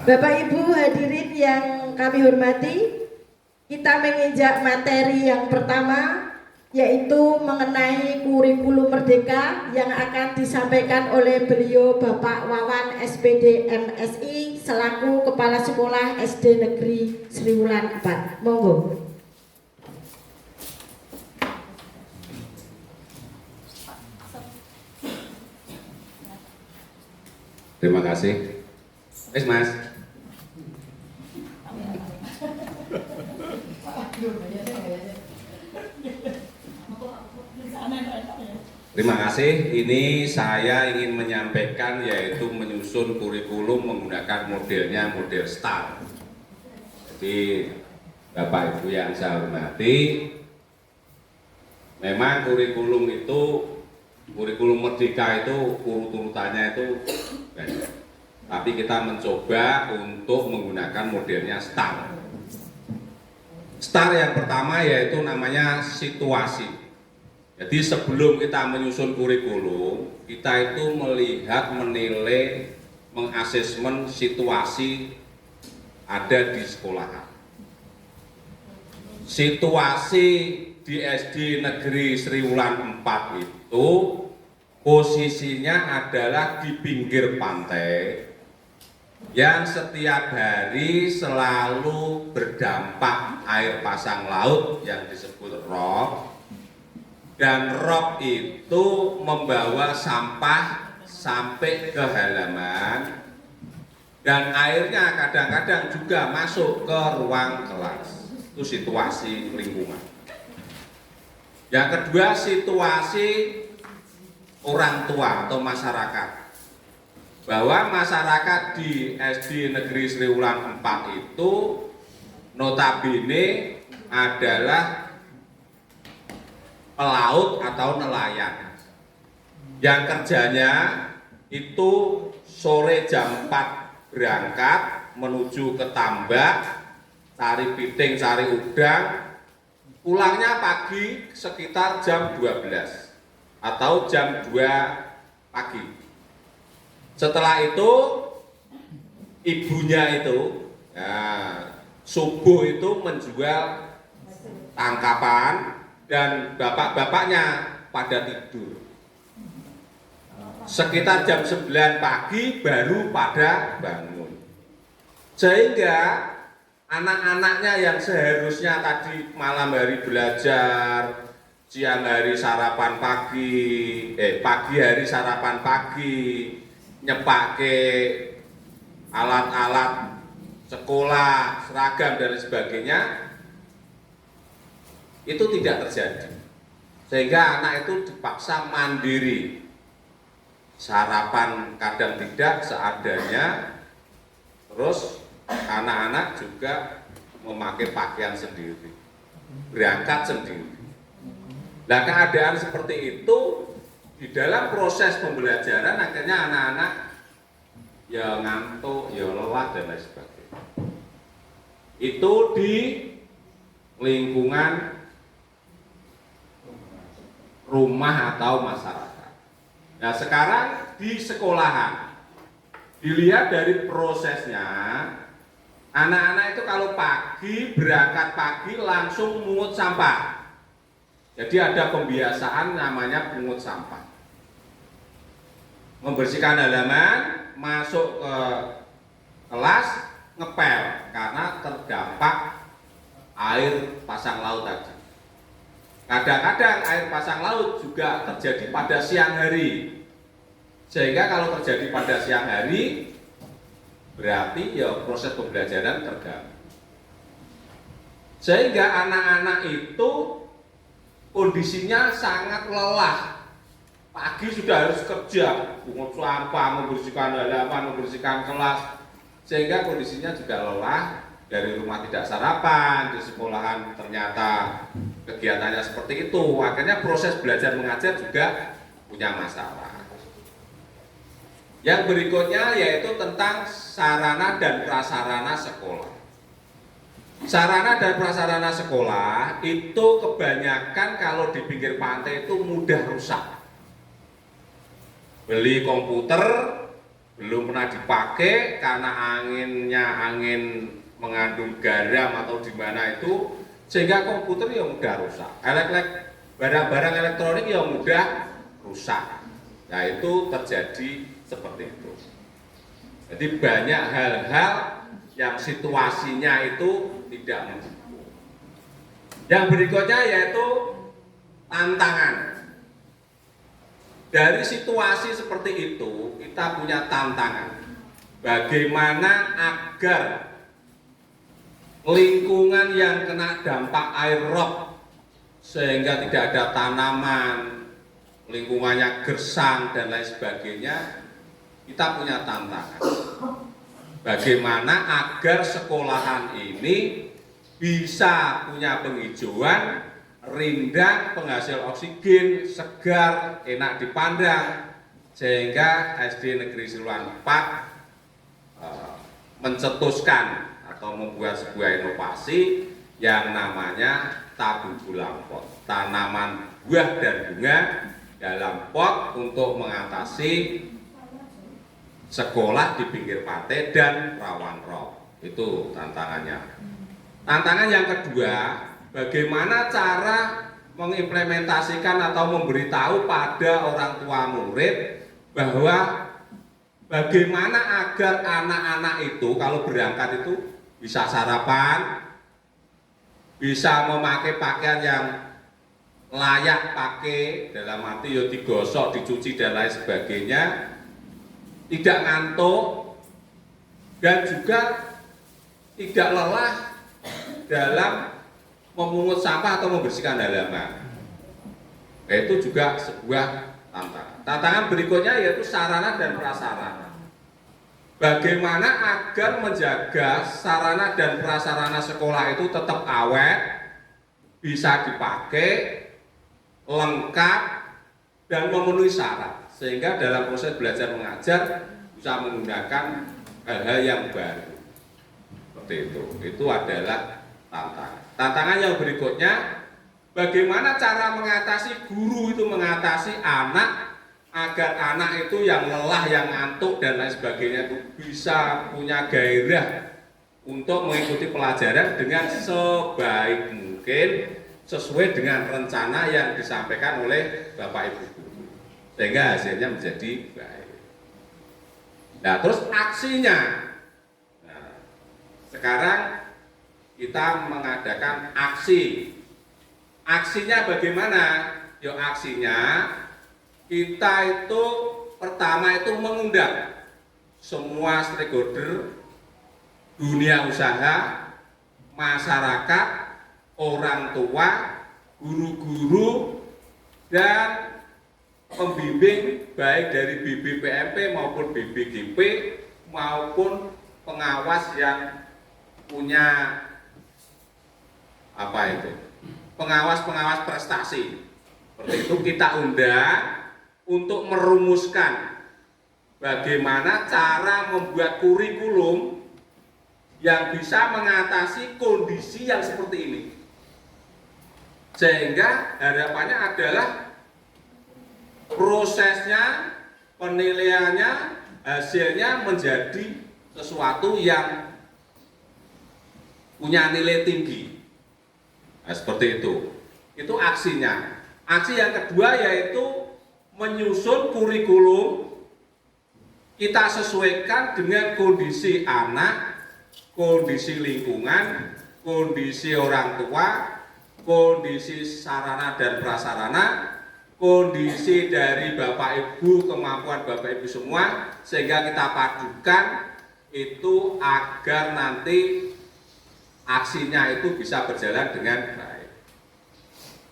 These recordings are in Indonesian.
Bapak Ibu hadirin yang kami hormati, kita menginjak materi yang pertama, yaitu mengenai kurikulum merdeka yang akan disampaikan oleh beliau Bapak Wawan SPD MSI selaku Kepala Sekolah SD Negeri Sriwulan 4. Monggo. Terima kasih. Mas. Terima kasih. Ini saya ingin menyampaikan yaitu menyusun kurikulum menggunakan model STAR. Jadi Bapak Ibu yang saya hormati, memang kurikulum merdeka itu urut-urutannya itu banyak. Tapi kita mencoba untuk menggunakan modelnya STAR. STAR yang pertama yaitu namanya situasi. Jadi sebelum kita menyusun kurikulum, kita itu melihat, menilai, mengasesmen situasi ada di sekolahan. Situasi di SD Negeri Sriwulan 4 itu posisinya adalah di pinggir pantai yang setiap hari selalu berdampak air pasang laut yang disebut rop, dan rop itu membawa sampah sampai ke halaman dan airnya kadang-kadang juga masuk ke ruang kelas. Itu situasi lingkungan. Yang kedua, situasi orang tua atau masyarakat, bahwa masyarakat di SD Negeri Sriwulan 4 itu notabene adalah pelaut atau nelayan yang kerjanya itu sore jam 4 berangkat menuju ke tambak, cari piting, cari udang, pulangnya pagi sekitar jam 12 atau jam 2 pagi. Setelah itu ibunya itu subuh itu menjual tangkapan dan bapak-bapaknya pada tidur. Sekitar jam 9 pagi baru pada bangun. Sehingga anak-anaknya yang seharusnya tadi malam hari belajar, siang hari sarapan pagi, pagi hari sarapan pagi, nyepake alat-alat sekolah, seragam dan sebagainya, itu tidak terjadi. Sehingga anak itu dipaksa mandiri, sarapan kadang tidak seadanya, terus anak-anak juga memakai pakaian sendiri, berangkat sendiri. Nah, keadaan seperti itu di dalam proses pembelajaran akhirnya anak-anak ya ngantuk, ya lelah dan lain sebagainya. Itu di lingkungan rumah atau masyarakat. Nah, sekarang di sekolahan dilihat dari prosesnya, anak-anak itu kalau pagi berangkat pagi langsung mungut sampah. Jadi ada pembiasaan namanya pungut sampah. Membersihkan halaman, masuk ke kelas, ngepel karena terdampak air pasang laut tadi. Kadang-kadang air pasang laut juga terjadi pada siang hari. Sehingga kalau terjadi pada siang hari, berarti ya proses pembelajaran terganggu. Sehingga anak-anak itu kondisinya sangat lelah. Pagi sudah harus kerja, pungut sampah, membersihkan halaman, membersihkan kelas, sehingga kondisinya juga lelah. Dari rumah tidak sarapan, di sekolahan ternyata kegiatannya seperti itu. Akhirnya proses belajar mengajar juga punya masalah. Yang berikutnya yaitu tentang sarana dan prasarana sekolah. Sarana dan prasarana sekolah itu kebanyakan kalau di pinggir pantai itu mudah rusak. Beli komputer, belum pernah dipakai karena anginnya angin mengandung garam atau di mana itu, sehingga komputer ya mudah rusak, barang-barang elektronik ya mudah rusak. Nah itu terjadi seperti itu. Jadi banyak hal-hal yang situasinya itu tidak mendukung. Yang berikutnya yaitu tantangan. Dari situasi seperti itu kita punya tantangan. Bagaimana agar lingkungan yang kena dampak air rob sehingga tidak ada tanaman, lingkungannya gersang dan lain sebagainya, kita punya tantangan. Bagaimana agar sekolahan ini bisa punya penghijauan, rindang, penghasil oksigen, segar, enak dipandang, sehingga SD Negeri Siluan 4 mencetuskan atau membuat sebuah inovasi yang namanya tabung bulan pot, tanaman buah dan bunga dalam pot untuk mengatasi sekolah di pinggir pantai dan rawan rob. Itu tantangannya. Tantangan yang kedua, bagaimana cara mengimplementasikan atau memberitahu pada orang tua murid bahwa bagaimana agar anak-anak itu kalau berangkat itu bisa sarapan, bisa memakai pakaian yang layak pakai, dalam arti ya digosok, dicuci dan lain sebagainya, tidak ngantuk dan juga tidak lelah dalam memungut sampah atau membersihkan halaman. Itu juga sebuah tantangan. Tantangan berikutnya yaitu sarana dan prasarana. Bagaimana agar menjaga sarana dan prasarana sekolah itu tetap awet, bisa dipakai, lengkap, dan memenuhi syarat, sehingga dalam proses belajar mengajar bisa menggunakan hal-hal yang baru. Seperti itu adalah tantangan. Tantangan yang berikutnya, bagaimana cara mengatasi guru itu mengatasi anak agar anak itu yang lelah, yang ngantuk dan lain sebagainya itu bisa punya gairah untuk mengikuti pelajaran dengan sebaik mungkin sesuai dengan rencana yang disampaikan oleh Bapak Ibu guru, sehingga hasilnya menjadi baik. Nah, terus aksinya. Nah, sekarang kita mengadakan aksi. Aksinya bagaimana? Yuk, aksinya kita itu pertama itu mengundang semua stakeholder, dunia usaha, masyarakat, orang tua, guru-guru, dan pembimbing baik dari BBPMP maupun BBGP maupun pengawas yang punya pengawas prestasi. Seperti itu kita undang untuk merumuskan bagaimana cara membuat kurikulum yang bisa mengatasi kondisi yang seperti ini. Sehingga harapannya adalah prosesnya, penilaiannya, hasilnya menjadi sesuatu yang punya nilai tinggi. Nah, seperti itu. Itu aksinya. Aksi yang kedua yaitu menyusun kurikulum, kita sesuaikan dengan kondisi anak, kondisi lingkungan, kondisi orang tua, kondisi sarana dan prasarana, kondisi dari Bapak Ibu, kemampuan Bapak Ibu semua, sehingga kita padukan itu agar nanti aksinya itu bisa berjalan dengan baik.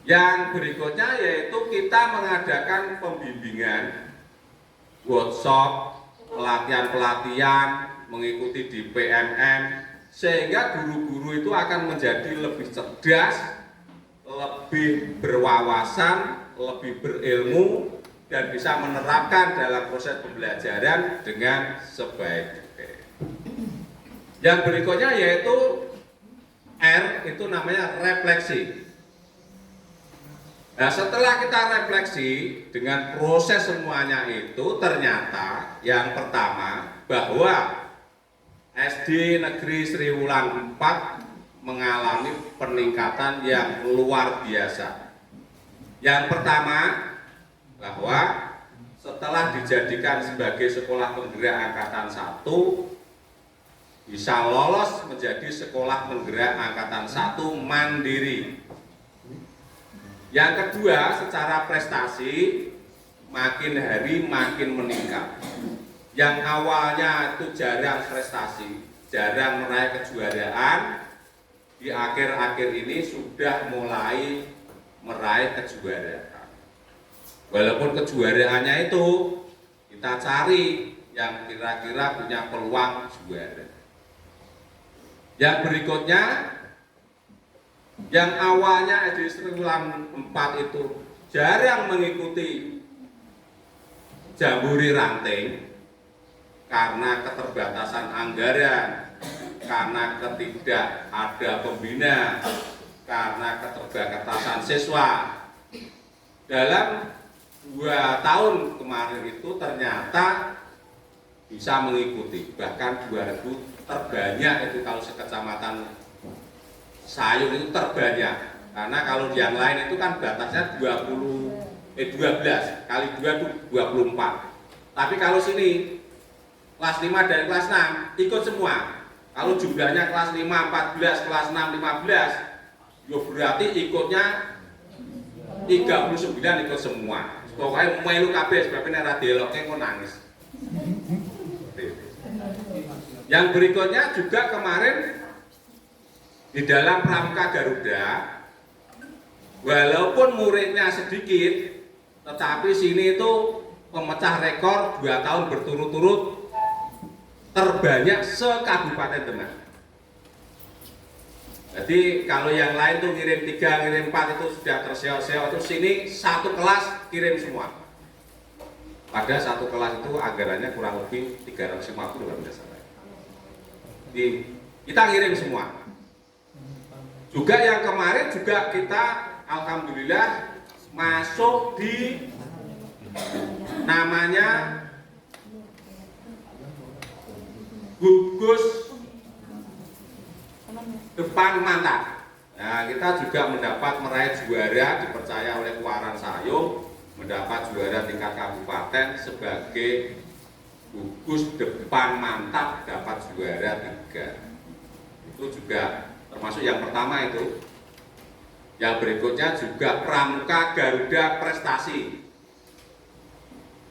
Yang berikutnya yaitu kita mengadakan pembimbingan, workshop, pelatihan-pelatihan, mengikuti di PMM, sehingga guru-guru itu akan menjadi lebih cerdas, lebih berwawasan, lebih berilmu, dan bisa menerapkan dalam proses pembelajaran dengan sebaik-baiknya. Yang berikutnya yaitu R, itu namanya refleksi. Nah, setelah kita refleksi dengan proses semuanya itu, ternyata yang pertama bahwa SD Negeri Sri Wulan 4 mengalami peningkatan yang luar biasa. Yang pertama, bahwa setelah dijadikan sebagai sekolah penggerak angkatan 1, bisa lolos menjadi sekolah penggerak angkatan 1 mandiri. Yang kedua, secara prestasi makin hari makin meningkat. Yang awalnya itu jarang prestasi, jarang meraih kejuaraan, di akhir-akhir ini sudah mulai meraih kejuaraan. Walaupun kejuaraannya itu kita cari yang kira-kira punya peluang juara. Yang berikutnya, yang awalnya SD Sri Wulan 4 itu jarang mengikuti jambore ranting karena keterbatasan anggaran, karena ketidak ada pembina, karena keterbatasan siswa. Dalam 2 tahun kemarin itu ternyata bisa mengikuti, bahkan 2000 terbanyak itu kalau sekecamatan Sayung itu terbanyak, karena kalau yang lain itu kan batasnya 12 kali 2 itu 24. Tapi kalau sini kelas 5 dan kelas 6 ikut semua. Kalau jumlahnya kelas 5 14, kelas 6 15, ya berarti ikutnya 39 ikut semua. Pokoknya melu kabeh sebabnya nek ra dielokne kok nangis. Yang berikutnya juga kemarin di dalam Pramuka Garuda, walaupun muridnya sedikit, tetapi sini itu pemecah rekor 2 tahun berturut-turut terbanyak se-Kabupaten Demak. Jadi kalau yang lain tuh ngirim 3, ngirim 4 itu sudah terseok-seok, itu sini satu kelas kirim semua. Pada satu kelas itu anggarannya kurang lebih 350 kalau tidak salah. Kita ngirim semua. Juga yang kemarin juga kita alhamdulillah masuk di namanya gugus depan mantap. Nah, kita juga mendapat meraih juara, dipercaya oleh Kuaran Sayung, mendapat juara tingkat kabupaten sebagai gugus depan mantap, dapat juara 3. Itu juga termasuk yang pertama itu. Yang berikutnya juga Pramuka Garuda Prestasi,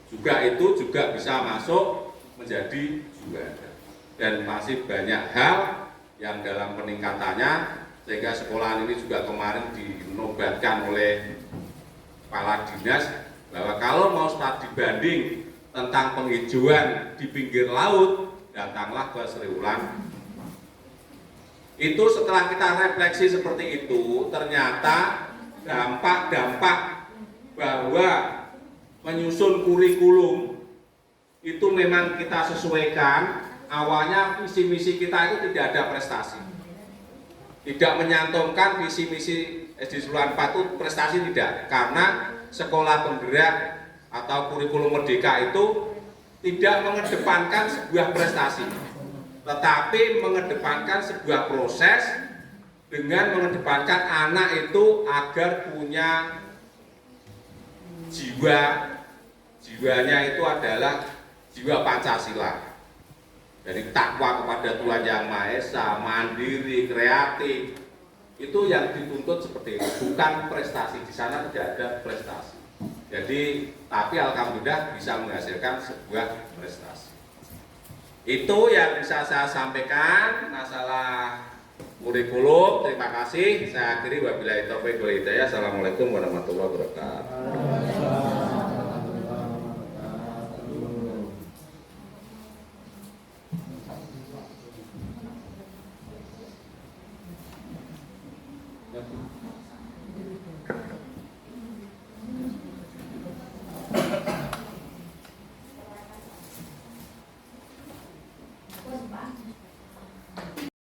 juga itu juga bisa masuk menjadi juara. Dan masih banyak hal yang dalam peningkatannya, sehingga sekolahan ini juga kemarin dinobatkan oleh kepala dinas bahwa kalau mau studi banding tentang penghijauan di pinggir laut, datanglah ke Sri Wulan. Itu setelah kita refleksi seperti itu, ternyata dampak-dampak bahwa menyusun kurikulum itu memang kita sesuaikan. Awalnya visi misi kita itu tidak ada prestasi, tidak menyantumkan visi misi SD Sri Wulan 4 itu prestasi tidak, karena sekolah penggerak atau kurikulum merdeka itu tidak mengedepankan sebuah prestasi, tetapi mengedepankan sebuah proses dengan mengedepankan anak itu agar punya jiwanya itu adalah jiwa Pancasila. Dari takwa kepada Tuhan Yang Maha Esa, mandiri, kreatif, itu yang dituntut seperti itu, bukan prestasi. Di sana tidak ada prestasi. Jadi, tapi alhamdulillah bisa menghasilkan sebuah prestasi. Itu yang bisa saya sampaikan masalah kurikulum. Terima kasih. Saya akhiri, wabillahi taufiq wal hidayah. Assalamualaikum warahmatullahi wabarakatuh.